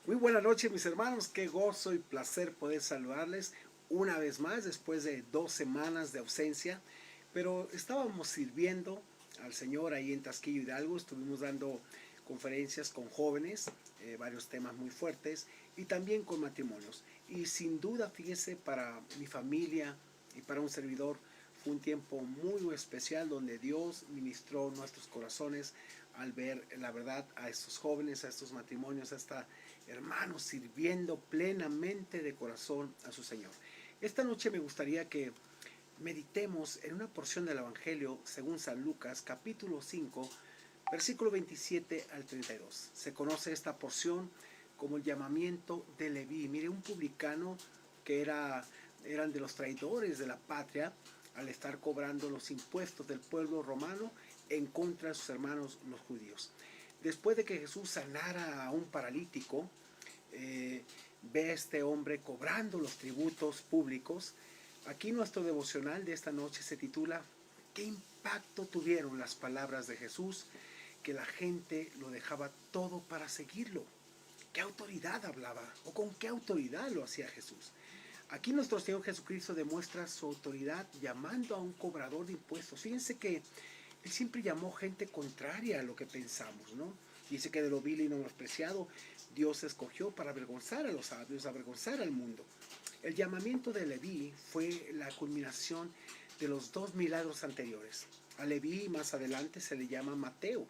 Muy buenas noches, mis hermanos. Qué gozo y placer poder saludarles una vez más después de 2 semanas de ausencia. Pero estábamos sirviendo al Señor ahí en Tasquillo Hidalgo. Estuvimos dando conferencias con jóvenes, varios temas muy fuertes y también con matrimonios. Y sin duda, fíjese, para mi familia y para un servidor fue un tiempo muy especial donde Dios ministró nuestros corazones al ver la verdad a estos jóvenes, a estos matrimonios, a esta hermanos sirviendo plenamente de corazón a su Señor. Esta noche me gustaría que meditemos en una porción del Evangelio según San Lucas, capítulo 5, versículo 27 al 32. Se conoce esta porción como el llamamiento de Leví. Mire, un publicano que eran de los traidores de la patria al estar cobrando los impuestos del pueblo romano en contra de sus hermanos los judíos. Después de que Jesús sanara a un paralítico, eh, ve a este hombre cobrando los tributos públicos. Aquí nuestro devocional de esta noche se titula ¿Qué impacto tuvieron las palabras de Jesús? Que la gente lo dejaba todo para seguirlo. ¿Qué autoridad hablaba? ¿O con qué autoridad lo hacía Jesús? Aquí nuestro Señor Jesucristo demuestra su autoridad llamando a un cobrador de impuestos. Fíjense que Él siempre llamó gente contraria a lo que pensamos, ¿no? Dice que de lo vil y menospreciado Dios escogió para avergonzar a los sabios, avergonzar al mundo. El llamamiento de Leví fue la culminación de los dos milagros anteriores. A Leví más adelante se le llama Mateo,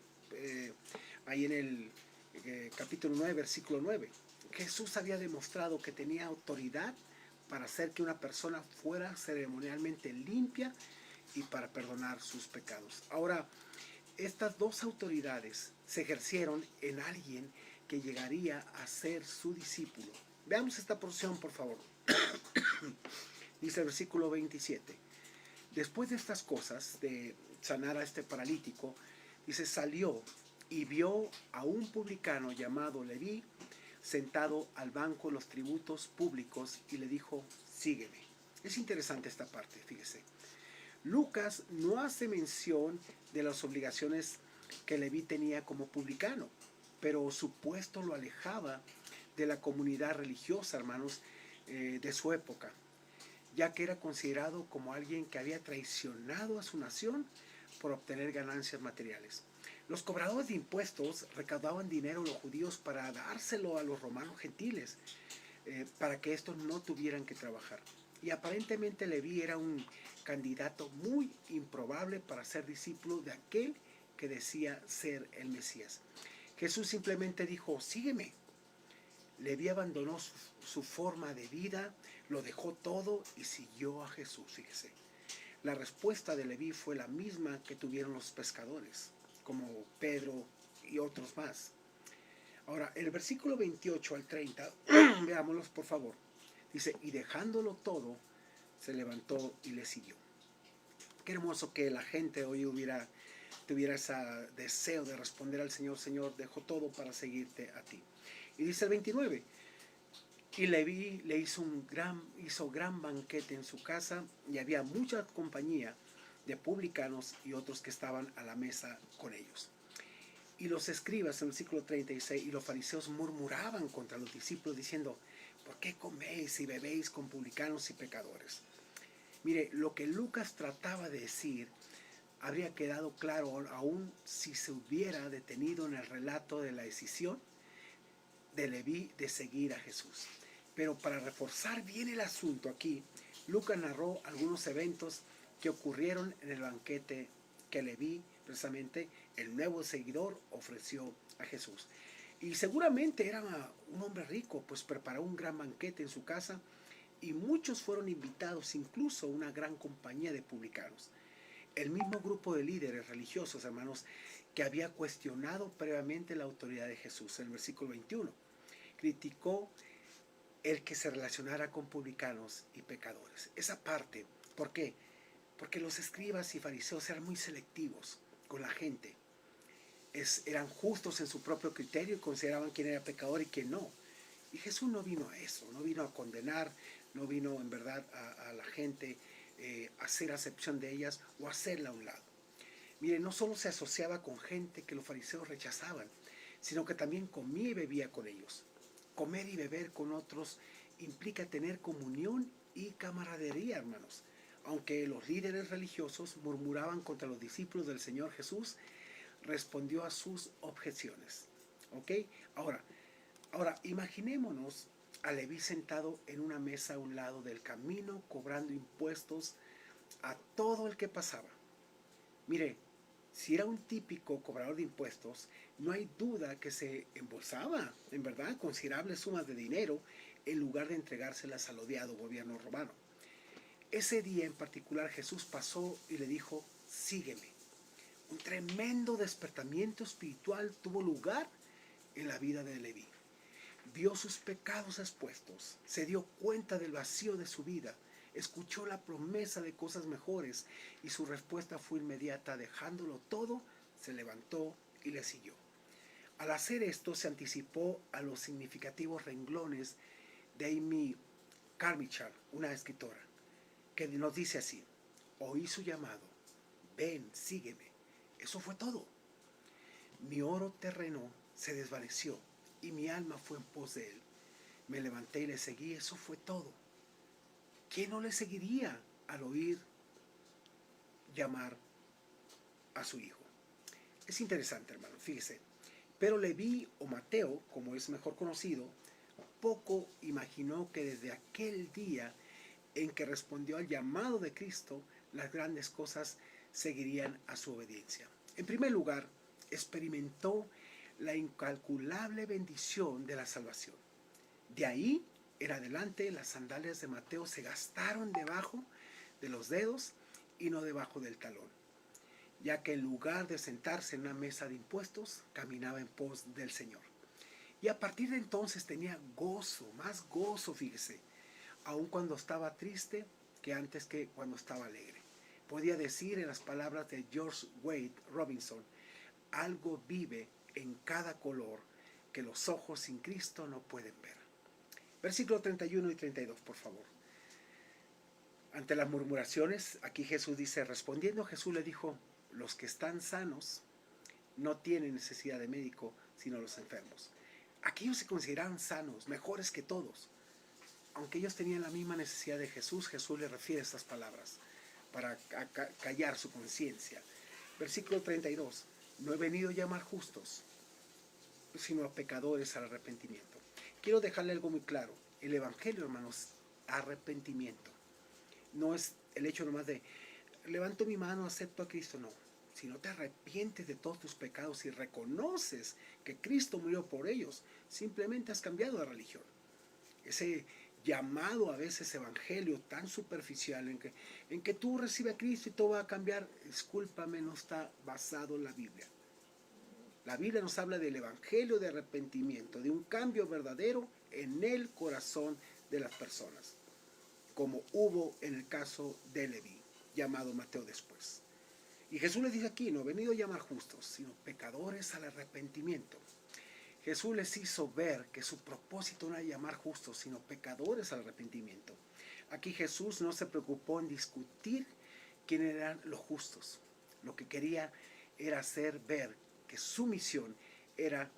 ahí en el capítulo 9, versículo 9. Jesús había demostrado que tenía autoridad para hacer que una persona fuera ceremonialmente limpia y para perdonar sus pecados. Ahora, estas dos autoridades se ejercieron en alguien que llegaría a ser su discípulo. Veamos esta porción, por favor. Dice el versículo 27. Después de estas cosas, de sanar a este paralítico, dice, salió y vio a un publicano llamado Leví sentado al banco de los tributos públicos y le dijo, sígueme. Es interesante esta parte, fíjese. Lucas no hace mención de las obligaciones que Leví tenía como publicano, pero su puesto lo alejaba de la comunidad religiosa, hermanos, de su época, ya que era considerado como alguien que había traicionado a su nación por obtener ganancias materiales. Los cobradores de impuestos recaudaban dinero a los judíos para dárselo a los romanos gentiles, para que estos no tuvieran que trabajar. Y aparentemente Leví era un candidato muy improbable para ser discípulo de aquel que decía ser el Mesías. Jesús simplemente dijo, sígueme. Leví abandonó su forma de vida, lo dejó todo y siguió a Jesús, fíjese. La respuesta de Leví fue la misma que tuvieron los pescadores, como Pedro y otros más. Ahora, el versículo 28 al 30, veámoslos por favor. Dice, y dejándolo todo, se levantó y le siguió. Qué hermoso que la gente hoy tuviera ese deseo de responder al Señor, Señor, dejo todo para seguirte a ti. Y dice el 29, y Leví le hizo gran banquete en su casa y había mucha compañía de publicanos y otros que estaban a la mesa con ellos. Y los escribas, en el versículo 36, y los fariseos murmuraban contra los discípulos diciendo, ¿por qué coméis y bebéis con publicanos y pecadores? Mire, lo que Lucas trataba de decir habría quedado claro aún si se hubiera detenido en el relato de la decisión de Leví de seguir a Jesús. Pero para reforzar bien el asunto aquí, Lucas narró algunos eventos que ocurrieron en el banquete que Leví, precisamente el nuevo seguidor, ofreció a Jesús. Y seguramente era un hombre rico, pues preparó un gran banquete en su casa y muchos fueron invitados, incluso una gran compañía de publicanos. El mismo grupo de líderes religiosos, hermanos, que había cuestionado previamente la autoridad de Jesús. En el versículo 21, criticó el que se relacionara con publicanos y pecadores. Esa parte, ¿por qué? Porque los escribas y fariseos eran muy selectivos con la gente. Eran justos en su propio criterio y consideraban quién era pecador y quién no. Y Jesús no vino a eso, no vino a condenar, no vino en verdad a la gente a hacer acepción de ellas o hacerla a un lado. Mire, no solo se asociaba con gente que los fariseos rechazaban, sino que también comía y bebía con ellos. Comer y beber con otros implica tener comunión y camaradería, hermanos. Aunque los líderes religiosos murmuraban contra los discípulos del Señor Jesús, respondió a sus objeciones. ¿Ok? Ahora, ahora imaginémonos a Leví sentado en una mesa a un lado del camino, cobrando impuestos a todo el que pasaba. Mire, si era un típico cobrador de impuestos, no hay duda que se embolsaba, en verdad, considerables sumas de dinero en lugar de entregárselas al odiado gobierno romano. Ese día en particular Jesús pasó y le dijo, sígueme. Un tremendo despertamiento espiritual tuvo lugar en la vida de Leví. Vio sus pecados expuestos, se dio cuenta del vacío de su vida, escuchó la promesa de cosas mejores y su respuesta fue inmediata. Dejándolo todo, se levantó y le siguió. Al hacer esto se anticipó a los significativos renglones de Amy Carmichael, una escritora, que nos dice así: oí su llamado, ven, sígueme. Eso fue todo. Mi oro terreno se desvaneció y mi alma fue en pos de él. Me levanté y le seguí, eso fue todo. ¿Quién no le seguiría al oír llamar a su hijo? Es interesante, hermano, fíjese. Pero Leví, o Mateo, como es mejor conocido, poco imaginó que desde aquel día en que respondió al llamado de Cristo, las grandes cosas seguirían a su obediencia. En primer lugar, experimentó la incalculable bendición de la salvación. De ahí en adelante, las sandalias de Mateo se gastaron debajo de los dedos y no debajo del talón, ya que en lugar de sentarse en una mesa de impuestos, caminaba en pos del Señor. Y a partir de entonces tenía gozo, más gozo, fíjese, aun cuando estaba triste que antes que cuando estaba alegre. Podía decir en las palabras de George Wade Robinson, algo vive en cada color que los ojos sin Cristo no pueden ver. Versículo 31 y 32, por favor. Ante las murmuraciones, aquí Jesús dice, respondiendo Jesús le dijo, los que están sanos no tienen necesidad de médico, sino los enfermos. Aquellos se consideraban sanos, mejores que todos. Aunque ellos tenían la misma necesidad de Jesús, Jesús les refiere estas palabras para callar su conciencia. Versículo 32. No he venido a llamar justos, sino a pecadores al arrepentimiento. Quiero dejarle algo muy claro. El Evangelio, hermanos, arrepentimiento. No es el hecho nomás de levanto mi mano, acepto a Cristo, no. Si no te arrepientes de todos tus pecados y reconoces que Cristo murió por ellos, simplemente has cambiado de religión. Ese llamado a veces evangelio tan superficial en que tú recibes a Cristo y todo va a cambiar, discúlpame, no está basado en la Biblia. La Biblia nos habla del evangelio de arrepentimiento, de un cambio verdadero en el corazón de las personas, como hubo en el caso de Leví, llamado Mateo después. Y Jesús les dice aquí, no he venido a llamar justos, sino pecadores al arrepentimiento. Jesús les hizo ver que su propósito no era llamar justos, sino pecadores al arrepentimiento. Aquí Jesús no se preocupó en discutir quiénes eran los justos. Lo que quería era hacer ver que su misión era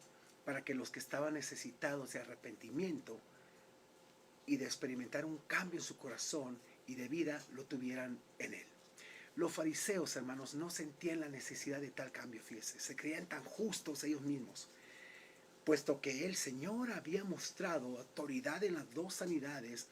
para que los que estaban necesitados de arrepentimiento y de experimentar un cambio en su corazón y de vida, lo tuvieran en él. Los fariseos, hermanos, no sentían la necesidad de tal cambio, fíjense, se creían tan justos ellos mismos, puesto que el Señor había mostrado autoridad en las dos sanidades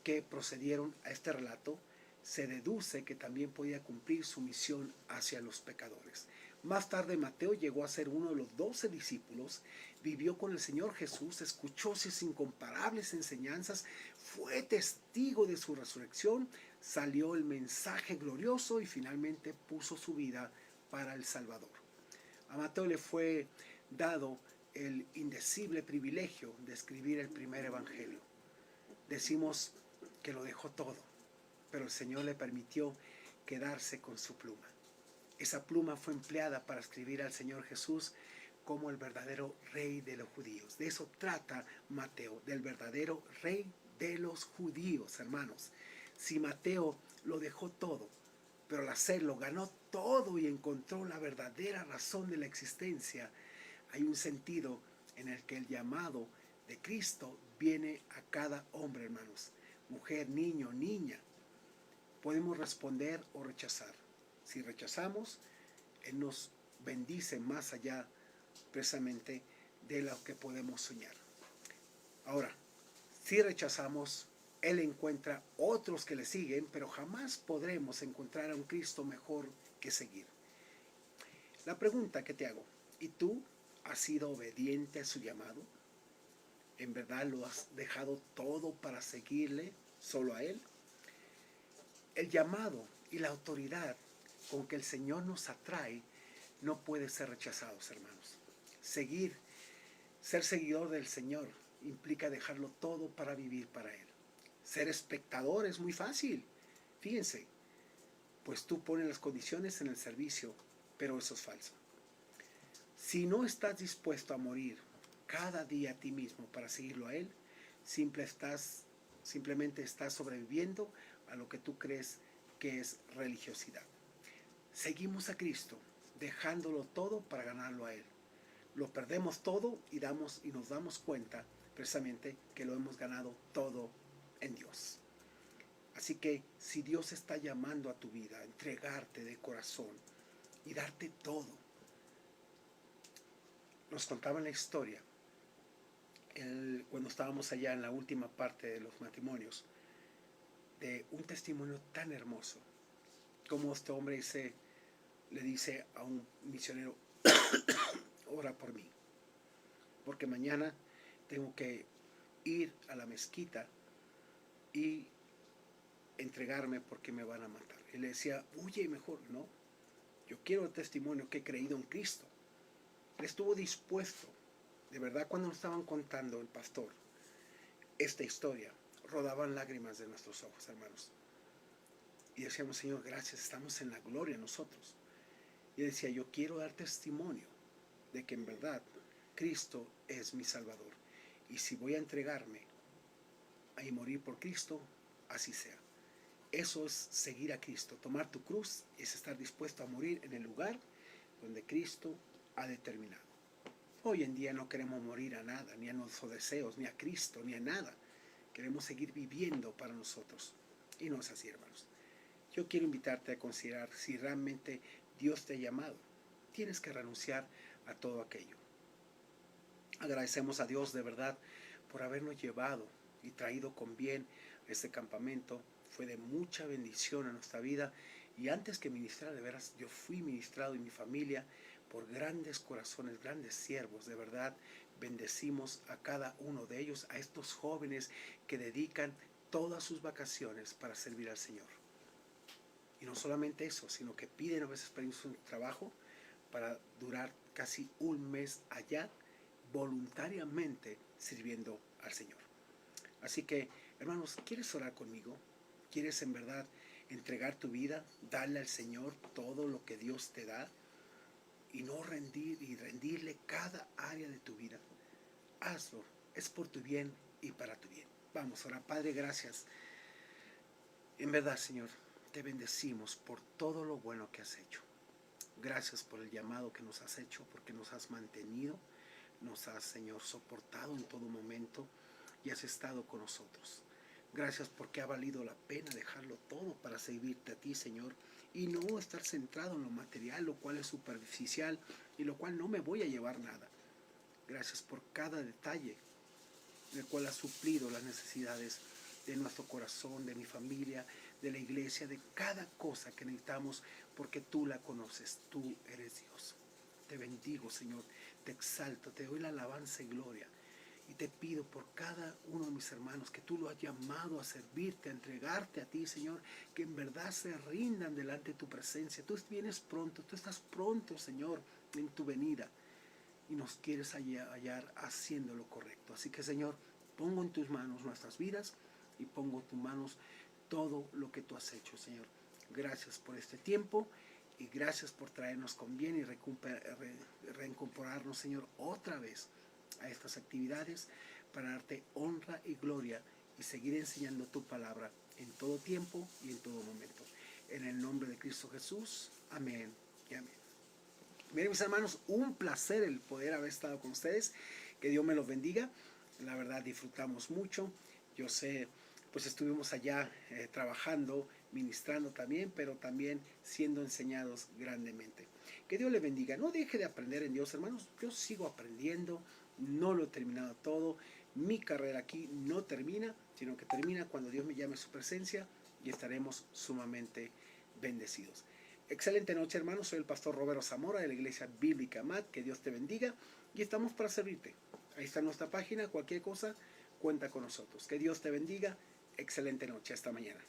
que procedieron a este relato, se deduce que también podía cumplir su misión hacia los pecadores. Más tarde Mateo llegó a ser uno de los 12 discípulos, vivió con el Señor Jesús, escuchó sus incomparables enseñanzas, fue testigo de su resurrección, salió el mensaje glorioso y finalmente puso su vida para el Salvador. A Mateo le fue dado el indecible privilegio de escribir el primer evangelio. Decimos que lo dejó todo, pero el Señor le permitió quedarse con su pluma. Esa pluma fue empleada para escribir al Señor Jesús como el verdadero rey de los judíos. De eso trata Mateo, del verdadero rey de los judíos, hermanos. Si Mateo lo dejó todo, pero al hacerlo ganó todo y encontró la verdadera razón de la existencia, hay un sentido en el que el llamado de Cristo viene a cada hombre, hermanos, mujer, niño, niña. Podemos responder o rechazar. Si rechazamos, Él nos bendice más allá precisamente de lo que podemos soñar. Ahora, si rechazamos, Él encuentra otros que le siguen, pero jamás podremos encontrar a un Cristo mejor que seguir. La pregunta que te hago, ¿y tú has sido obediente a su llamado? ¿En verdad lo has dejado todo para seguirle solo a Él? El llamado y la autoridad con que el Señor nos atrae no puede ser rechazados, hermanos. Ser seguidor del Señor implica dejarlo todo para vivir para Él. Ser espectador es muy fácil. Fíjense, pues tú pones las condiciones en el servicio, pero eso es falso. Si no estás dispuesto a morir cada día a ti mismo para seguirlo a Él, simplemente estás sobreviviendo a lo que tú crees que es religiosidad. Seguimos a Cristo, dejándolo todo para ganarlo a Él. Lo perdemos todo y nos damos cuenta precisamente que lo hemos ganado todo en Dios. Así que si Dios está llamando a tu vida a entregarte de corazón y darte todo, nos contaban la historia cuando estábamos allá en la última parte de los matrimonios, de un testimonio tan hermoso, como este hombre le dice a un misionero, ora por mí, porque mañana tengo que ir a la mezquita y entregarme porque me van a matar. Él le decía, huye mejor, no, yo quiero el testimonio que he creído en Cristo. Él estuvo dispuesto, de verdad, cuando nos estaban contando el pastor esta historia, rodaban lágrimas de nuestros ojos, hermanos. Y decíamos, Señor, gracias, estamos en la gloria nosotros. Y decía, yo quiero dar testimonio de que en verdad Cristo es mi Salvador. Y si voy a entregarme y morir por Cristo, así sea. Eso es seguir a Cristo. Tomar tu cruz es estar dispuesto a morir en el lugar donde Cristo ha determinado. Hoy en día no queremos morir a nada, ni a nuestros deseos, ni a Cristo, ni a nada. Queremos seguir viviendo para nosotros. Y no es así, hermanos. Yo quiero invitarte a considerar si realmente Dios te ha llamado. Tienes que renunciar a todo aquello. Agradecemos a Dios de verdad por habernos llevado y traído con bien a este campamento. Fue de mucha bendición a nuestra vida. Y antes que ministrar, de veras, yo fui ministrado y mi familia por grandes corazones, grandes siervos. De verdad, bendecimos a cada uno de ellos, a estos jóvenes que dedican todas sus vacaciones para servir al Señor. Y no solamente eso, sino que piden a veces permiso de trabajo para durar casi un mes allá, voluntariamente sirviendo al Señor. Así que, hermanos, ¿quieres orar conmigo? ¿Quieres en verdad entregar tu vida, darle al Señor todo lo que Dios te da y no rendirle cada área de tu vida? Hazlo, es por tu bien y para tu bien. Vamos a orar. Padre, gracias. En verdad, Señor, te bendecimos por todo lo bueno que has hecho. Gracias por el llamado que nos has hecho, porque nos has mantenido, nos has, Señor, soportado en todo momento y has estado con nosotros. Gracias porque ha valido la pena dejarlo todo para servirte a ti, Señor, y no estar centrado en lo material, lo cual es superficial y lo cual no me voy a llevar nada. Gracias por cada detalle del cual has suplido las necesidades de nuestro corazón, de mi familia, de la iglesia, de cada cosa que necesitamos, porque tú la conoces, tú eres Dios. Te bendigo, Señor, te exalto, te doy la alabanza y gloria. Y te pido por cada uno de mis hermanos que tú lo has llamado a servirte, a entregarte a ti, Señor, que en verdad se rindan delante de tu presencia. Tú vienes pronto, tú estás pronto, Señor, en tu venida. Y nos quieres hallar haciendo lo correcto. Así que, Señor, pongo en tus manos nuestras vidas y pongo en tus manos todo lo que tú has hecho, Señor. Gracias por este tiempo y gracias por traernos con bien y reincorporarnos, Señor, otra vez a estas actividades para darte honra y gloria y seguir enseñando tu palabra en todo tiempo y en todo momento. En el nombre de Cristo Jesús, amén y amén. Miren, mis hermanos, un placer el poder haber estado con ustedes. Que Dios me los bendiga. la verdad disfrutamos mucho. Yo sé, pues estuvimos allá trabajando, ministrando también, pero también siendo enseñados grandemente. Que Dios le bendiga. No deje de aprender en Dios, hermanos. Yo sigo aprendiendo, no lo he terminado todo. Mi carrera aquí no termina, sino que termina cuando Dios me llame a su presencia y estaremos sumamente bendecidos. Excelente noche, hermanos. Soy el pastor Roberto Zamora de la Iglesia Bíblica MAT. Que Dios te bendiga y estamos para servirte. Ahí está nuestra página. Cualquier cosa, cuenta con nosotros. Que Dios te bendiga. Excelente noche. Hasta mañana.